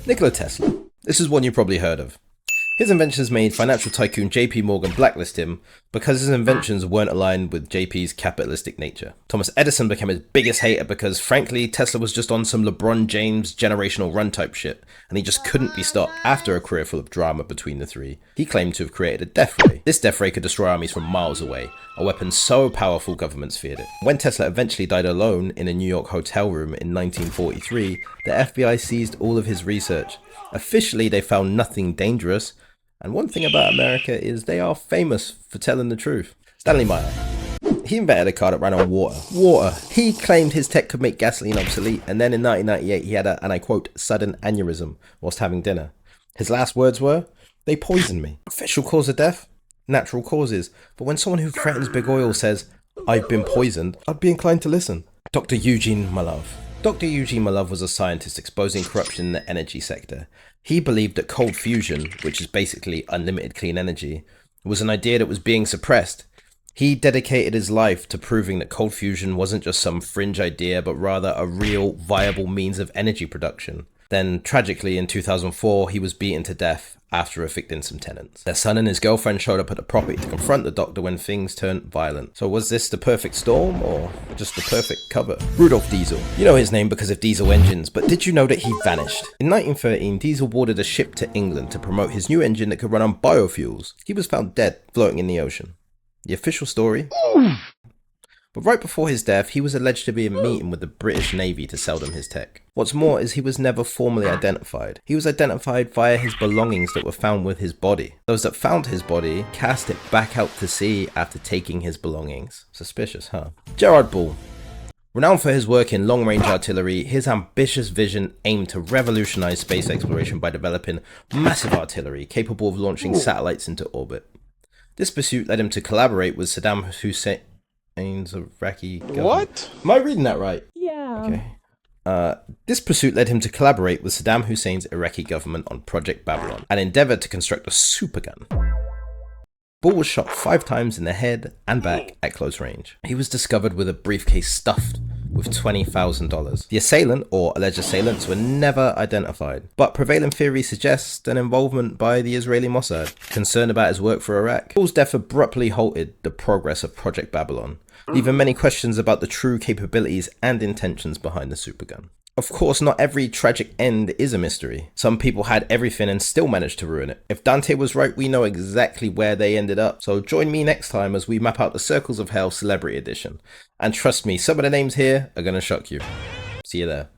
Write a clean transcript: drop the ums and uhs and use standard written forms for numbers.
Nikola Tesla. This is one you probably heard of. His inventions made financial tycoon JP Morgan blacklist him because his inventions weren't aligned with JP's capitalistic nature. Thomas Edison became his biggest hater because, frankly, Tesla was just on some LeBron James generational run type shit, and he just couldn't be stopped after a career full of drama between the three. He claimed to have created a death ray. This death ray could destroy armies from miles away, a weapon so powerful governments feared it. When Tesla eventually died alone in a New York hotel room in 1943, the FBI seized all of his research. Officially, they found nothing dangerous. And one thing about America is they are famous for telling the truth. Stanley Meyer. He invented a car that ran on water. He claimed his tech could make gasoline obsolete, and then in 1998 he had a, and I quote, sudden aneurysm whilst having dinner. His last words were, "They poisoned me." Official cause of death? Natural causes. But when someone who threatens big oil says, "I've been poisoned," I'd be inclined to listen. Dr. Eugene Malov. Dr. Eugene Malov was a scientist exposing corruption in the energy sector. He believed that cold fusion, which is basically unlimited clean energy, was an idea that was being suppressed. He dedicated his life to proving that cold fusion wasn't just some fringe idea, but rather a real, viable means of energy production. Then, tragically, in 2004, he was beaten to death after evicting some tenants. Their son and his girlfriend showed up at the property to confront the doctor when things turned violent. So was this the perfect storm, or just the perfect cover? Rudolf Diesel. You know his name because of diesel engines, but did you know that he vanished? In 1913, Diesel boarded a ship to England to promote his new engine that could run on biofuels. He was found dead, floating in the ocean. The official story? But right before his death, he was alleged to be in a meeting with the British Navy to sell them his tech. What's more is he was never formally identified. He was identified via his belongings that were found with his body. Those that found his body cast it back out to sea after taking his belongings. Suspicious, huh? Gerard Bull. Renowned for his work in long-range artillery, his ambitious vision aimed to revolutionize space exploration by developing massive artillery capable of launching satellites into orbit. This pursuit led him to collaborate with Saddam Hussein. Iraqi government. What? Am I reading that right? Yeah. Okay. This pursuit led him to collaborate with Saddam Hussein's Iraqi government on Project Babylon, and endeavored to construct a supergun. Bull was shot 5 times in the head and back at close range. He was discovered with a briefcase stuffed with $20,000. The assailant, or alleged assailants, were never identified, but prevailing theory suggests an involvement by the Israeli Mossad, concerned about his work for Iraq. Bull's death abruptly halted the progress of Project Babylon, leaving many questions about the true capabilities and intentions behind the supergun. Of course, not every tragic end is a mystery. Some people had everything and still managed to ruin it. If Dante was right, we know exactly where they ended up. So join me next time as we map out the Circles of Hell Celebrity Edition. And trust me, some of the names here are gonna shock you. See you there.